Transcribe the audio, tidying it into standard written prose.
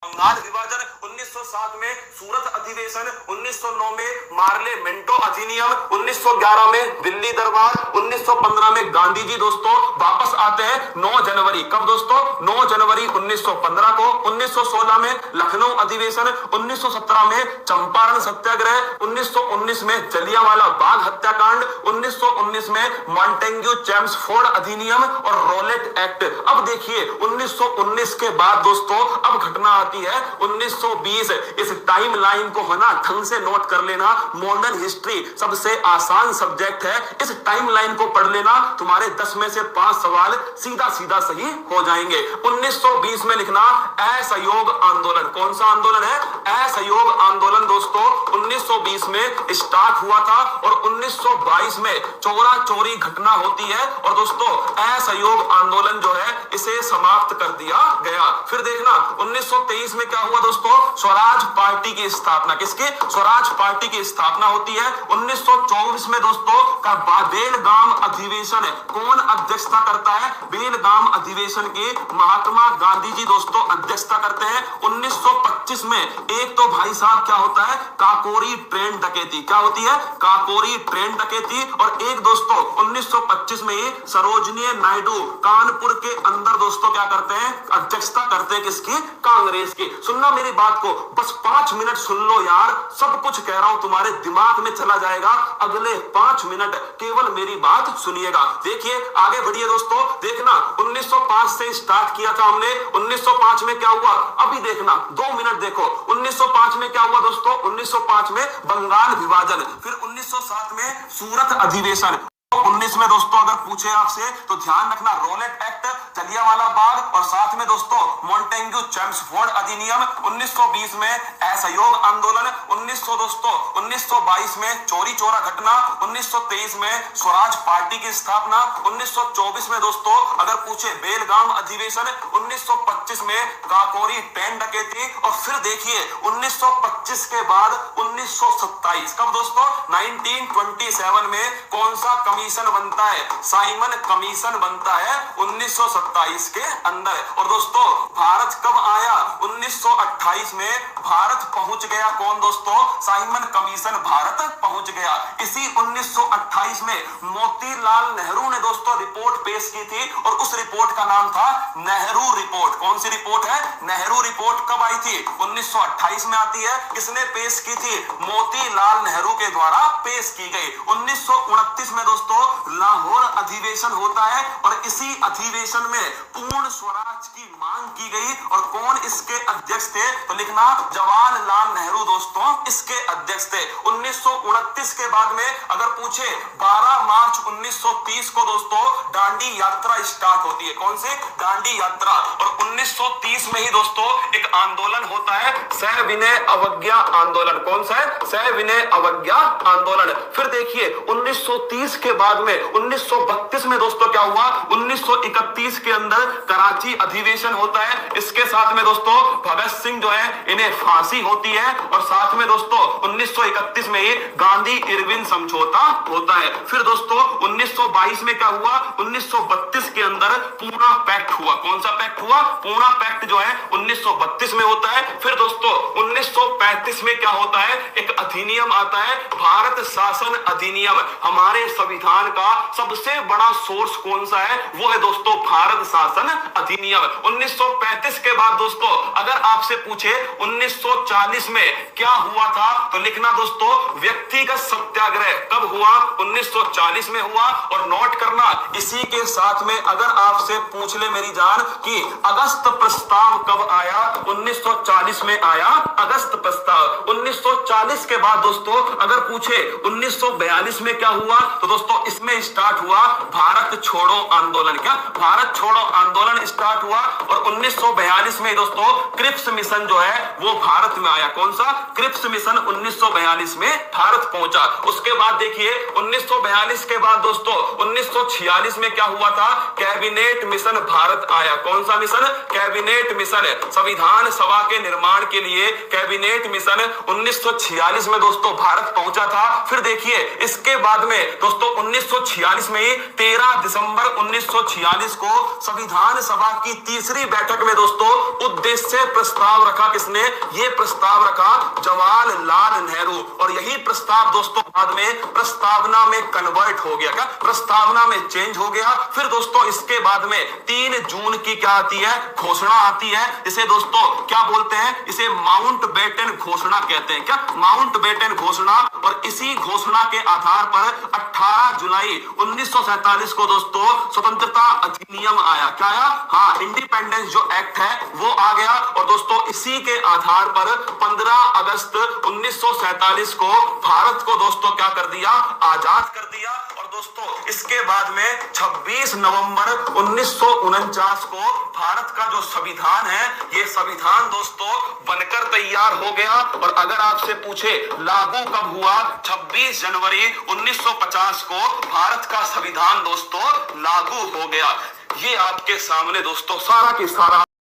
बंगाल विभाजन 1907 में, सूरत अधिवेशन 1909 में, मार्ले मेंटो अधिनियम 1911 में, दिल्ली दरबार 1915 में। गांधी जी दोस्तों वापस आते हैं 9 जनवरी। कब दोस्तों? 9 जनवरी 1915 को। 1916 में लखनऊ अधिवेशन, 1917 में चंपारण सत्याग्रह, 1919 में जलियांवाला बाग हत्याकांड, 1919 में मॉन्टेग्यू चेम्सफोर्ड अधिनियम और रोलेट एक्ट। अब देखिए 1919 के बाद दोस्तों अब घटना आती है 1920। इस टाइम लाइन को है ना ढंग से नोट कर लेना। मॉडर्न हिस्ट्री सबसे आसान सब्जेक्ट है। इस टाइम लाइन को पढ़ लेना, तुम्हारे 10 में से 5 सवाल सीधा सीधा सही हो जाएंगे। 1920 में लिखना असहयोग आंदोलन। कौन सा आंदोलन है? असहयोग आंदोलन दोस्तों 1920 में स्टार्ट हुआ था और 1922 में चोरा चोरी घटना होती है और दोस्तों असहयोग आंदोलन जो है इसे समाप्त कर दिया गया। फिर देखना 1923 में क्या हुआ दोस्तों? स्वराज पार्टी की स्थापना। किसकी? स्वराज पार्टी की स्थापना होती है। 1924 में दोस्तों का बेलगाम अधिवेशन कौन अध्यक्षता करता है? बेलगाम अधिवेशन की महात्मा गांधी जी दोस्तों अध्यक्षता करते हैं। 1925 में एक तो भाई साहब क्या होता है? काकोरी ट्रेन डकैती। क्या होती है? काकोरी ट्रेन डकैती। और एक दोस्तों 1925 में ही सरोजिनी नायडू कानपुर के अंदर दोस्तों क्या करते हैं? अध्यक्षता करते हैं। किसकी? कांग्रेस की। सुनना मेरी बात को, बस 5 मिनट सुन लो यार, सब कुछ कह रहा हूं तुम्हारे दिमाग में चला जाएगा। अगले 5 मिनट केवल मेरी बात सुनिएगा। देखिए आगे बढ़िए दोस्तों। देखना 1905 से स्टार्ट किया था हमने। 1905 में क्या हुआ? अभी देखना 2 मिनट देखो। 1905 में क्या हुआ दोस्तों? 1905 में बंगाल विभाजन। फिर 1907 में सूरत अधिवेशन। 19 में दोस्तों अगर पूछे आपसे तो ध्यान रखना रोलेट एक्ट, जलियांवाला बाग और साथ में दोस्तों मॉन्टेग्यू चेम्सफोर्ड अधिनियम। 1920 में असहयोग आंदोलन। 1922 में चोरी चोरा घटना। 1923 में स्वराज पार्टी की स्थापना। 1924 में दोस्तों अगर पूछे बेलगाम अधिवेशन। 1925 में काकोरी ट्रेन डकैती। और फिर देखिए 1925 के बाद 1927 कब दोस्तों? 1927 में कौन सा कमीशन बनता है? साइमन कमीशन बनता है 1927 के अंदर। और दोस्तों भारत कब आया? 1928 में भारत पहुंच गया। कौन दोस्तों? साइमन कमीशन भारत पहुंच गया। इसी 1928 में मोतीलाल नेहरू ने दोस्तों रिपोर्ट पेश की थी और उस रिपोर्ट का नाम था नेहरू रिपोर्ट। कौन सी रिपोर्ट है? नेहरू रिपोर्ट। कब आई थी? 1928 में आती है। किसने पेश की थी? मोतीलाल नेहरू के द्वारा पेश की गई। 1929 में दोस्तों लाहौर अधिवेशन होता है और इसी अधिवेशन में पूर्ण स्वराज की मांग की गई। और कौन इसके अध्यक्ष थे? तो लिखना जवाहरलाल नेहरू दोस्तों इसके अध्यक्ष थे। 1929 के बाद में अगर पूछे 12 मार्च 1930 को दोस्तों दांडी यात्रा स्टार्ट होती है। कौन सी? दांडी यात्रा। और 1930 में ही दोस्तों एक आंदोलन होता है सविनय अवज्ञा आंदोलन। कौन सा है? सविनय अवज्ञा आंदोलन। फिर देखिए 1930 के बाद में 1932 में दोस्तों क्या हुआ? 1931 के अंदर कराची अधिवेशन होता है। इसके साथ में दोस्तों भगत सिंह जो है इन्हें फांसी होती है। और साथ में दोस्तों 1931 में ही गांधी इरविन समझौता होता है। फिर दोस्तों 1922 में क्या हुआ? 1932 के अंदर पूना पैक्ट हुआ। कौन सा पैक्ट हुआ? पूना पैक्ट जो है 1932 में होता है। फिर दोस्तों 1935 में क्या होता है? एक अधिनियम आता है भारत शासन अधिनियम। हमारे संविधान का सबसे बड़ा सोर्स कौन सा है? वो है दोस्तों भारत शासन अधिनियम। 1935 के बाद दोस्तों अगर आपसे पूछे 1940 में क्या हुआ था तो लिखना दोस्तों व्यक्तिगत सत्याग्रह। कब हुआ? 1940 में हुआ। और नोट करना इसी के साथ में अगर आपसे पूछ ले मेरी जान कि अगस्त प्रस्ताव कब आया? 1940 में आया अगस्त प्रस्ताव। 1940 के बाद दोस्तों अगर पूछे 1942 में क्या हुआ तो दोस्तों इसमें स्टार्ट हुआ भारत छोड़ो आंदोलन। क्या? भारत छोड़ो आंदोलन स्टार्ट हुआ। और 1942 में दोस्तों क्रिप्स मिशन जो है वो भारत में आया। कौन सा? क्रिप्स मिशन 1942 में भारत पहुंचा। उसके बाद देखिए 1942 के बाद दोस्तों 1946 में क्या हुआ था? कैबिनेट मिशन भारत आया। कौन सा मिशन? Cabinet mission. संविधान सभा के निर्माण के लिए कैबिनेट मिशन 1946 में दोस्तों भारत पहुंचा था। फिर देखिए इसके बाद में दोस्तों 1946 में ही 13 दिसंबर 1946 को संविधान सभा की तीसरी बैठक में दोस्तों उद्देश्य प्रस्ताव रखा। किसने ये प्रस्ताव रखा? जवाहरलाल नेहरू। और यही प्रस्ताव दोस्तों बाद में प्रस्तावना में कन्वर्ट हो गया। क्या प्रस्तावना में चेंज हो गया। फिर दोस्तों इसके बाद में 3 जून की क्या आती है? घोषणा आती है। इसे दोस्तों क्या बोलते हैं? इसे माउंटबेटन घोषणा कहते हैं। क्या माउंटबेटन घोषणा। और इसी घोषणा के आधार पर 18 जुलाई 1947 को दोस्तों स्वतंत्रता अधिनियम आया। क्या आया? हाँ, इंडिपेंडेंस जो एक्ट है वो आ गया। और दोस्तों इसी के आधार पर 15 अगस्त 1947 को भारत को दोस्तों क्या कर दिया? आजाद कर दिया। और दोस्तों इसके बाद में 26 नवंबर 1949 को भारत का जो संविधान है ये संविधान दोस्तों बनकर तैयार हो गया। और अगर आपसे पूछे लागू कब हुआ? 26 जनवरी 1950 को भारत का संविधान दोस्तों लागू हो गया। ये आपके सामने दोस्तों सारा की सारा